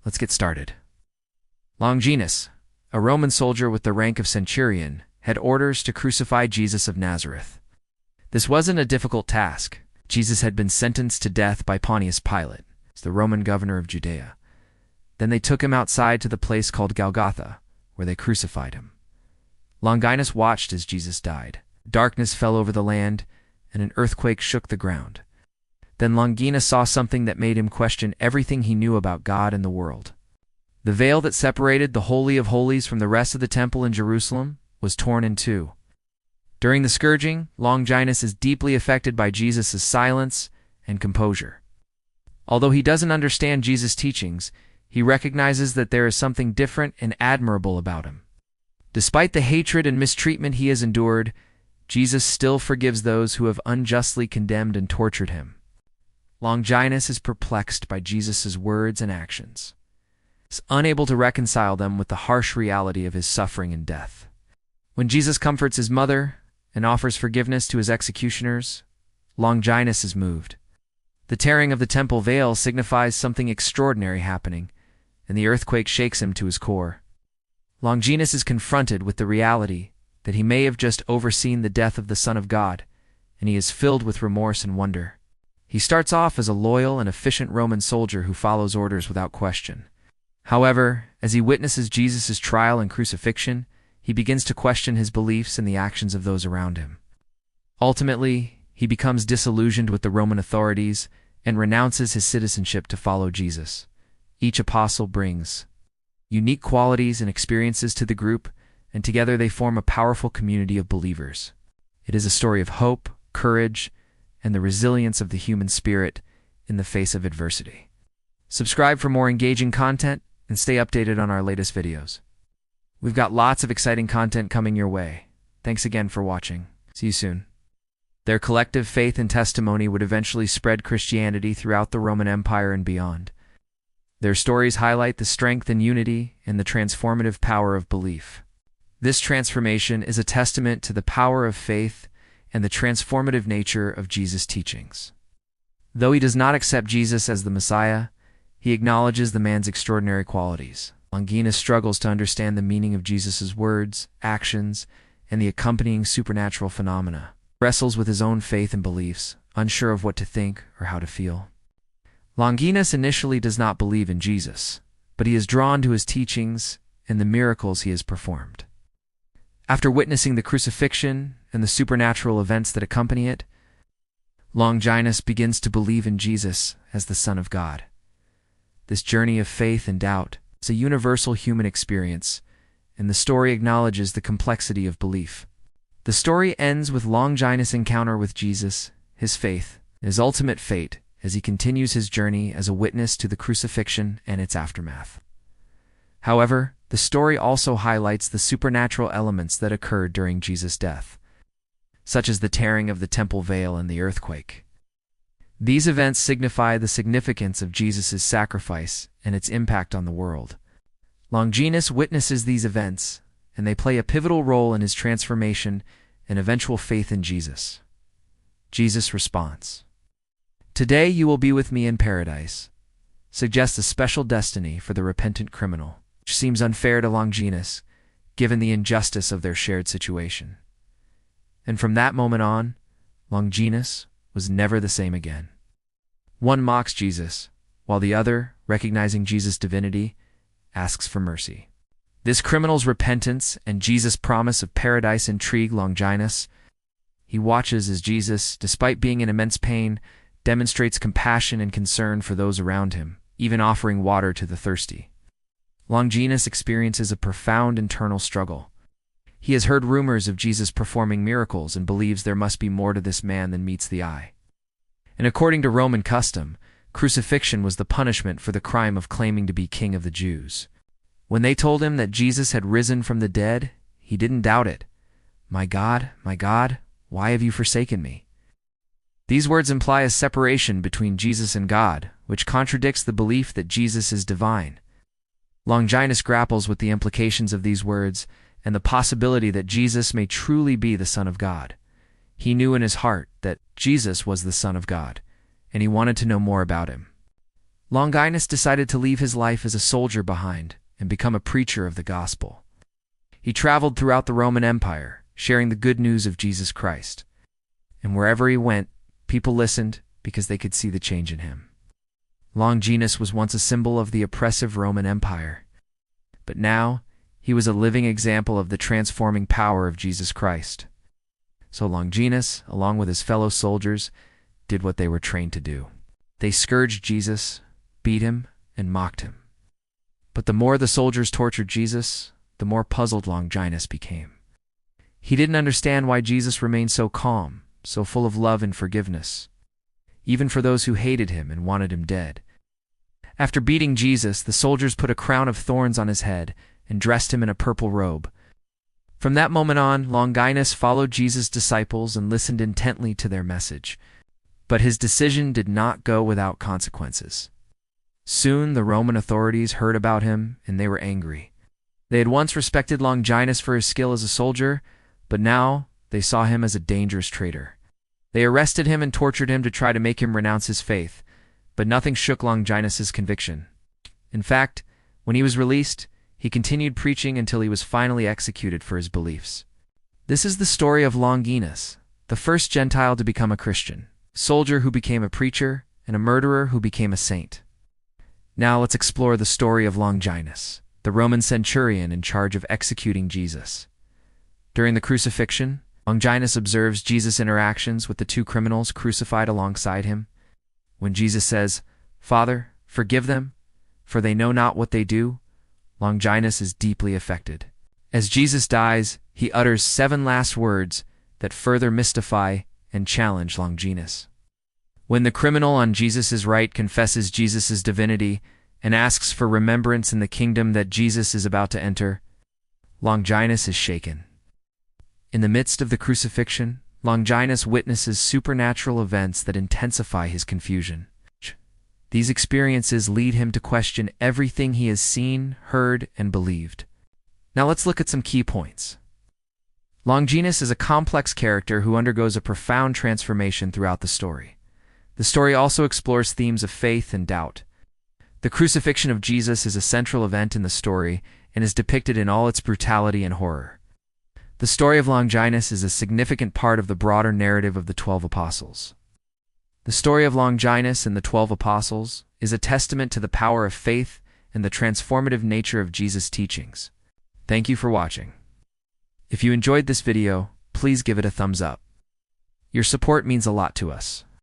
Let's get started. Longinus, a Roman soldier with the rank of centurion, had orders to crucify Jesus of Nazareth. This wasn't a difficult task. Jesus had been sentenced to death by Pontius Pilate, the Roman governor of Judea. Then they took him outside to the place called Golgotha, where they crucified him. Longinus watched as Jesus died. Darkness fell over the land, and an earthquake shook the ground. Then Longinus saw something that made him question everything he knew about God and the world. The veil that separated the Holy of Holies from the rest of the temple in Jerusalem was torn in two. During the scourging, Longinus is deeply affected by Jesus' silence and composure. Although he doesn't understand Jesus' teachings, he recognizes that there is something different and admirable about him. Despite the hatred and mistreatment he has endured, Jesus still forgives those who have unjustly condemned and tortured him. Longinus is perplexed by Jesus' words and actions. He is unable to reconcile them with the harsh reality of his suffering and death. When Jesus comforts his mother and offers forgiveness to his executioners, Longinus is moved. The tearing of the temple veil signifies something extraordinary happening, and the earthquake shakes him to his core. Longinus is confronted with the reality that he may have just overseen the death of the Son of God, and he is filled with remorse and wonder. He starts off as a loyal and efficient Roman soldier who follows orders without question. However, as he witnesses Jesus' trial and crucifixion, he begins to question his beliefs and the actions of those around him. Ultimately, he becomes disillusioned with the Roman authorities and renounces his citizenship to follow Jesus. Each apostle brings unique qualities and experiences to the group, and together they form a powerful community of believers. It is a story of hope, courage, and the resilience of the human spirit in the face of adversity. Subscribe for more engaging content and stay updated on our latest videos. We've got lots of exciting content coming your way. Thanks again for watching. See you soon. Their collective faith and testimony would eventually spread Christianity throughout the Roman Empire and beyond. Their stories highlight the strength and unity and the transformative power of belief. This transformation is a testament to the power of faith and the transformative nature of Jesus' teachings. Though he does not accept Jesus as the Messiah, he acknowledges the man's extraordinary qualities. Longinus struggles to understand the meaning of Jesus' words, actions, and the accompanying supernatural phenomena. He wrestles with his own faith and beliefs, unsure of what to think or how to feel. Longinus initially does not believe in Jesus, but he is drawn to his teachings and the miracles he has performed. After witnessing the crucifixion and the supernatural events that accompany it, Longinus begins to believe in Jesus as the Son of God. This journey of faith and doubt is a universal human experience, and the story acknowledges the complexity of belief. The story ends with Longinus' encounter with Jesus, his faith, and his ultimate fate as he continues his journey as a witness to the crucifixion and its aftermath. However, the story also highlights the supernatural elements that occurred during Jesus' death, such as the tearing of the temple veil and the earthquake. These events signify the significance of Jesus' sacrifice and its impact on the world. Longinus witnesses these events, and they play a pivotal role in his transformation and eventual faith in Jesus. Jesus' response: "Today you will be with me in paradise," suggests a special destiny for the repentant criminal, which seems unfair to Longinus, given the injustice of their shared situation. And from that moment on, Longinus was never the same again. One mocks Jesus, while the other, recognizing Jesus' divinity, asks for mercy. This criminal's repentance and Jesus' promise of paradise intrigue Longinus. He watches as Jesus, despite being in immense pain, demonstrates compassion and concern for those around him, even offering water to the thirsty. Longinus experiences a profound internal struggle. He has heard rumors of Jesus performing miracles and believes there must be more to this man than meets the eye. And according to Roman custom, crucifixion was the punishment for the crime of claiming to be king of the Jews. When they told him that Jesus had risen from the dead, he didn't doubt it. My God, why have you forsaken me?" These words imply a separation between Jesus and God, which contradicts the belief that Jesus is divine. Longinus grapples with the implications of these words and the possibility that Jesus may truly be the Son of God. He knew in his heart that Jesus was the Son of God, and he wanted to know more about him. Longinus decided to leave his life as a soldier behind and become a preacher of the gospel. He traveled throughout the Roman Empire, sharing the good news of Jesus Christ. And wherever he went, people listened because they could see the change in him. Longinus was once a symbol of the oppressive Roman Empire, but now he was a living example of the transforming power of Jesus Christ. So Longinus, along with his fellow soldiers, did what they were trained to do. They scourged Jesus, beat him, and mocked him. But the more the soldiers tortured Jesus, the more puzzled Longinus became. He didn't understand why Jesus remained so calm, so full of love and forgiveness, even for those who hated him and wanted him dead. After beating Jesus, the soldiers put a crown of thorns on his head and dressed him in a purple robe. From that moment on, Longinus followed Jesus' disciples and listened intently to their message. But his decision did not go without consequences. Soon the Roman authorities heard about him, and they were angry. They had once respected Longinus for his skill as a soldier, but now they saw him as a dangerous traitor. They arrested him and tortured him to try to make him renounce his faith, but nothing shook Longinus' conviction. In fact, when he was released, he continued preaching until he was finally executed for his beliefs. This is the story of Longinus, the first Gentile to become a Christian, a soldier who became a preacher, and a murderer who became a saint. Now let's explore the story of Longinus, the Roman centurion in charge of executing Jesus. During the crucifixion, Longinus observes Jesus' interactions with the two criminals crucified alongside him. When Jesus says, "Father, forgive them, for they know not what they do," Longinus is deeply affected. As Jesus dies, he utters 7 last words that further mystify and challenge Longinus. When the criminal on Jesus' right confesses Jesus' divinity and asks for remembrance in the kingdom that Jesus is about to enter, Longinus is shaken. In the midst of the crucifixion, Longinus witnesses supernatural events that intensify his confusion. These experiences lead him to question everything he has seen, heard, and believed. Now let's look at some key points. Longinus is a complex character who undergoes a profound transformation throughout the story. The story also explores themes of faith and doubt. The crucifixion of Jesus is a central event in the story and is depicted in all its brutality and horror. The story of Longinus is a significant part of the broader narrative of the 12 Apostles. The story of Longinus and the 12 Apostles is a testament to the power of faith and the transformative nature of Jesus' teachings. Thank you for watching. If you enjoyed this video, please give it a thumbs up. Your support means a lot to us.